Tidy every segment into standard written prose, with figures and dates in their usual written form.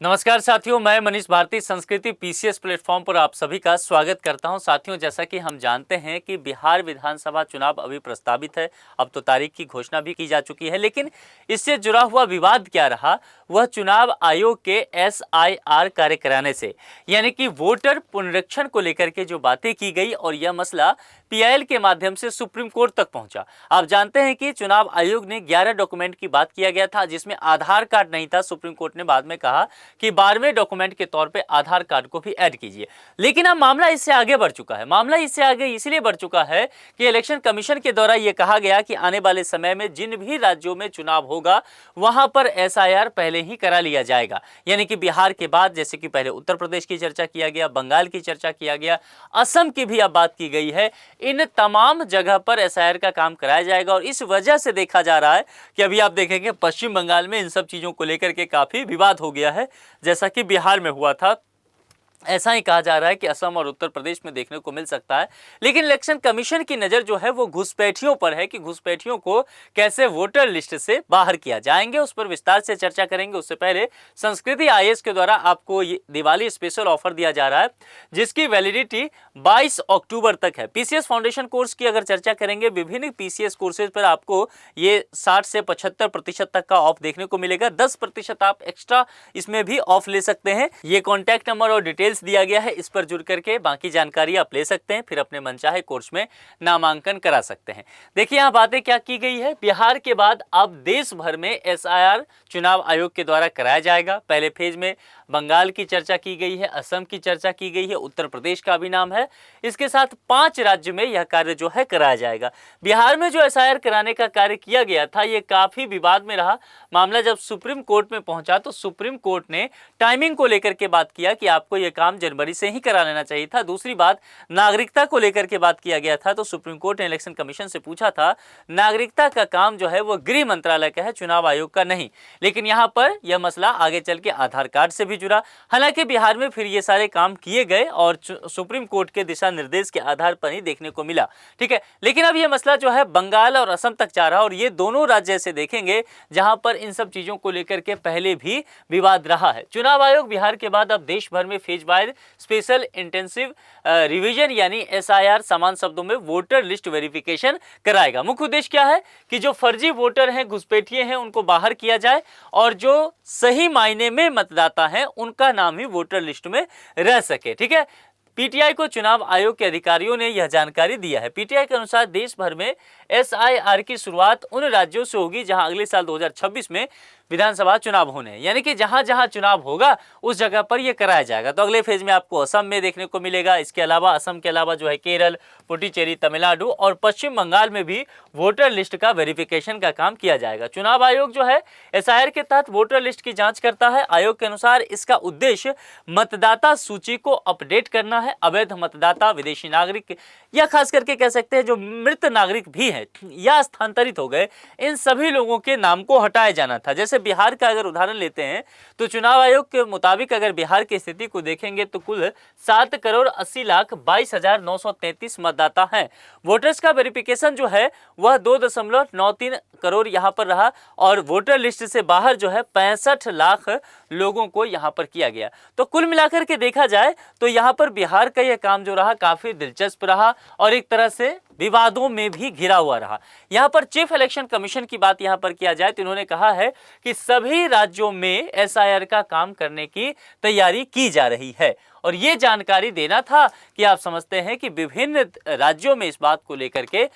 नमस्कार साथियों, मैं मनीष भारती संस्कृति पीसीएस प्लेटफॉर्म पर आप सभी का स्वागत करता हूं। साथियों, जैसा कि हम जानते हैं कि बिहार विधानसभा चुनाव अभी प्रस्तावित है। अब तो तारीख की घोषणा भी की जा चुकी है, लेकिन इससे जुड़ा हुआ विवाद क्या रहा, वह चुनाव आयोग के एसआईआर कार्य कराने से, यानी कि वोटर पुनरीक्षण को लेकर के जो बातें की गई और यह मसला पीआईएल के माध्यम से सुप्रीम कोर्ट तक पहुंचा। आप जानते हैं कि चुनाव आयोग ने 11 डॉक्यूमेंट की बात किया गया था, जिसमें आधार कार्ड नहीं था। सुप्रीम कोर्ट ने बाद में कहा कि 12वें डॉक्यूमेंट के तौर पे आधार कार्ड को भी ऐड कीजिए। लेकिन अब मामला इससे आगे बढ़ चुका है। मामला इससे आगे इसलिए बढ़ चुका है कि इलेक्शन कमीशन के द्वारा यह कहा गया कि आने वाले समय में जिन भी राज्यों में चुनाव होगा वहां पर एसआईआर पहले ही करा लिया जाएगा। यानी कि बिहार के बाद, जैसे कि पहले उत्तर प्रदेश की चर्चा किया गया, बंगाल की चर्चा किया गया, असम की भी अब बात की गई है, इन तमाम जगह पर एसआईआर का काम कराया जाएगा। और इस वजह से देखा जा रहा है कि अभी आप देखेंगे पश्चिम बंगाल में इन सब चीजों को लेकर के काफी विवाद हो गया है, जैसा कि बिहार में हुआ था। ऐसा ही कहा जा रहा है कि असम और उत्तर प्रदेश में देखने को मिल सकता है। लेकिन इलेक्शन कमीशन की नज़र जो है वो घुसपैठियों पर है कि घुसपैठियों को कैसे वोटर लिस्ट से बाहर किया जाएंगे, उस पर विस्तार से चर्चा करेंगे। उससे पहले संस्कृति आईएएस के द्वारा आपको ये दिवाली स्पेशल ऑफर दिया जा रहा है, जिसकी वैलिडिटी 22 अक्टूबर तक है। पीसीएस फाउंडेशन कोर्स की अगर चर्चा करेंगे, विभिन्न पीसीएस कोर्सेज पर आपको ये 60 से 75% तक का ऑफ देखने को मिलेगा। 10% आप एक्स्ट्रा इसमें भी ऑफ ले सकते हैं। ये कॉन्टैक्ट नंबर और डिटेल्स दिया गया है, इस पर जुड़ करके बाकी जानकारी आप ले सकते हैं, फिर अपने मनचाहे कोर्स में नामांकन करा सकते हैं। देखिए यहाँ बातें क्या की गई है। बिहार के बाद अब देश भर में एसआईआर चुनाव आयोग के द्वारा कराया जाएगा। पहले फेज में बंगाल की चर्चा की गई है, असम की चर्चा की गई है, उत्तर प्रदेश का भी नाम है। इसके साथ 5 राज्य में यह कार्य जो है कराया जाएगा। बिहार में जो एसआईआर कराने का कार्य किया गया था, यह काफी विवाद में रहा। मामला जब सुप्रीम कोर्ट में पहुंचा तो सुप्रीम कोर्ट ने टाइमिंग को लेकर के बात किया कि आपको यह काम जनवरी से ही करा लेना चाहिए था। दूसरी बात, नागरिकता को लेकर के बात किया गया था, तो सुप्रीम कोर्ट ने इलेक्शन कमीशन से पूछा था, नागरिकता का काम जो है वो गृह मंत्रालय का है, चुनाव आयोग का नहीं। लेकिन यहां पर यह मसला आगे चल के आधार कार्ड से भी जुड़ा। हालांकि बिहार में फिर ये सारे काम किए गए और सुप्रीम कोर्ट के दिशा निर्देश के आधार पर ही देखने को मिला, ठीक है। लेकिन अब यह मसला जो है बंगाल और असम तक जा रहा है, और ये दोनों राज्य ऐसे देखेंगे जहां पर इन सब चीजों को लेकर के पहले भी विवाद रहा है। चुनाव आयोग बिहार के बाद अब देश भर में phase wise special intensive revision यानी एसआईआर, समान शब्दों में वोटर लिस्ट वेरिफिकेशन कराएगा। मुख्य उद्देश्य क्या है कि जो फर्जी वोटर हैं, घुसपैठिए हैं, उनको बाहर किया जाए और जो सही मायने में मतदाता हैं उनका नाम ही वोटर लिस्ट में रह सके, ठीक है। पीटीआई को चुनाव आयोग के अधिकारियों ने यह जानकारी दिया है। पीटीआई के अनुसार देश भर में एसआईआर की शुरुआत उन राज्यों से होगी जहां अगले साल 2026 में विधानसभा चुनाव होने हैं, यानी कि जहां जहां चुनाव होगा उस जगह पर यह कराया जाएगा। तो अगले फेज में आपको असम में देखने को मिलेगा। इसके अलावा असम के अलावा जो है केरल, पुडुचेरी, तमिलनाडु और पश्चिम बंगाल में भी वोटर लिस्ट का वेरिफिकेशन का काम किया जाएगा। चुनाव आयोग जो है एसआईआर के तहत वोटर लिस्ट की जांच करता है। आयोग के अनुसार इसका उद्देश्य मतदाता सूची को अपडेट करना है। अवैध मतदाता, विदेशी नागरिक या खास करके कह सकते हैं जो मृत नागरिक भी हैं या स्थानांतरित हो गए, इन सभी लोगों के नाम को हटाया जाना था। जैसे बिहार का अगर उदाहरण लेते हैं तो चुनाव आयोग के मुताबिक अगर बिहार की स्थिति को देखेंगे तो कुल 7,80,22,933 मतदाता हैं। वोटर्स का वेरिफिकेशन जो है वह 2.93 करोड़ यहां पर रहा और वोटर लिस्ट से बाहर जो है 65 लाख लोगों को यहां पर किया गया। तो कुल मिलाकर के देखा जाए तो यहां पर बिहार का यह काम जो रहा काफी दिलचस्प रहा और एक तरह से विवादों में भी घिरा हुआ रहा। यहां पर चीफ इलेक्शन कमीशन की बात यहां पर किया जाए तो इन्होंने कहा है कि सभी राज्यों में एसआईआर का काम करने की तैयारी की जा रही है। और ये जानकारी देना था कि आप समझते हैं कि विभिन्न राज्यों में इस बात को लेकर के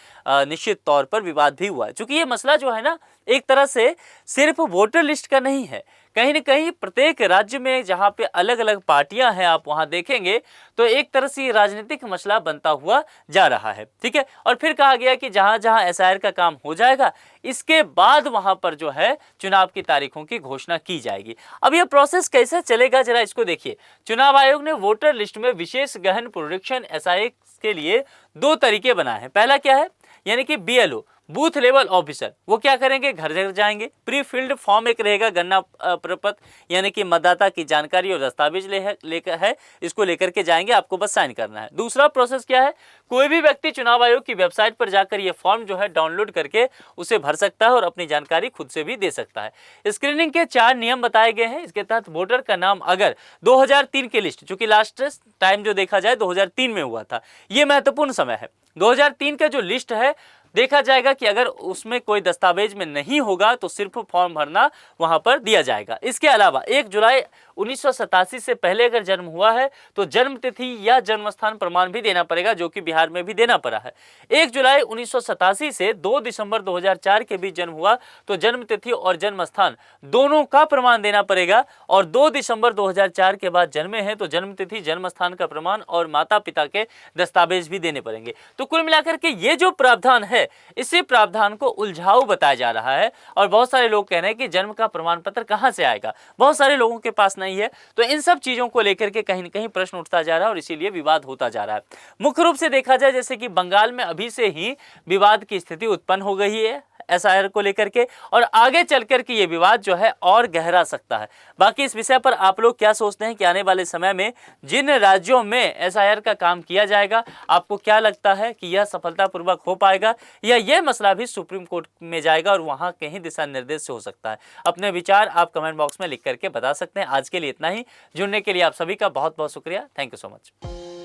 निश्चित तौर पर विवाद भी हुआ है। चूंकि ये मसला जो है ना एक तरह से सिर्फ वोटर लिस्ट का नहीं है, कहीं न कहीं प्रत्येक राज्य में जहां पे अलग अलग पार्टियां हैं आप वहां देखेंगे तो एक तरह से राजनीतिक मसला बनता हुआ जा रहा है, ठीक है। और फिर कहा गया कि जहां जहां एसआईआर का काम हो जाएगा इसके बाद वहां पर जो है चुनाव की तारीखों की घोषणा की जाएगी। अब यह प्रोसेस कैसे चलेगा जरा इसको देखिए। चुनाव आयोग ने वोटर लिस्ट में विशेष गहन पुनरीक्षण एसआईआर के लिए 2 तरीके बनाए हैं। पहला क्या है, यानी कि बीएलओ बूथ लेवल ऑफिसर वो क्या करेंगे, घर घर जाएंगे। प्री फिल्ड फॉर्म एक रहेगा, गणना प्रपत्र यानी कि मतदाता की जानकारी और दस्तावेज लेकर है, इसको लेकर के जाएंगे, आपको बस साइन करना है। दूसरा प्रोसेस क्या है, कोई भी व्यक्ति चुनाव आयोग की वेबसाइट पर जाकर ये फॉर्म जो है डाउनलोड करके उसे भर सकता है और अपनी जानकारी खुद से भी दे सकता है। स्क्रीनिंग के 4 नियम बताए गए हैं। इसके तहत वोटर का नाम अगर 2003 की लिस्ट, चूंकि लास्ट टाइम जो देखा जाए 2003 में हुआ था, ये महत्वपूर्ण समय है। 2003 का जो लिस्ट है देखा जाएगा कि अगर उसमें कोई दस्तावेज में नहीं होगा तो सिर्फ फॉर्म भरना वहां पर दिया जाएगा। इसके अलावा 1 जुलाई 1987 से पहले अगर जन्म हुआ है तो जन्म तिथि या जन्म स्थान प्रमाण भी देना पड़ेगा, जो कि बिहार में भी देना पड़ा है। 1 जुलाई 1987 से 2 दिसंबर 2004 के बीच जन्म हुआ तो जन्म तिथि और जन्म स्थान दोनों का प्रमाण देना पड़ेगा, और 2 दिसंबर 2004 के बाद जन्मे हैं तो जन्म तिथि, जन्म स्थान का प्रमाण और माता पिता के दस्तावेज भी देने पड़ेंगे। तो कुल मिलाकर के ये जो प्रावधान है, इसी प्रावधान को उलझाऊ बताया जा रहा है, और बहुत सारे लोग कह रहे हैं कि जन्म का प्रमाण पत्र कहां से आएगा, बहुत सारे लोगों के पास नहीं है। तो इन सब चीजों को लेकर के कहीं न कहीं प्रश्न उठता जा रहा है और इसीलिए विवाद होता जा रहा है। मुख्य रूप से देखा जाए जैसे कि बंगाल में अभी से ही विवाद की स्थिति उत्पन्न हो गई है एसआईआर को लेकर के, और आगे चलकर के ये विवाद जो है और गहरा सकता है। बाकी इस विषय पर आप लोग क्या सोचते हैं कि आने वाले समय में जिन राज्यों में एसआईआर का काम किया जाएगा, आपको क्या लगता है कि यह सफलतापूर्वक हो पाएगा, या यह मसला भी सुप्रीम कोर्ट में जाएगा और वहां कहीं दिशा निर्देश से हो सकता है? अपने विचार आप कमेंट बॉक्स में लिख करके बता सकते हैं। आज के लिए इतना ही। जुड़ने के लिए आप सभी का बहुत बहुत शुक्रिया। Thank you so much.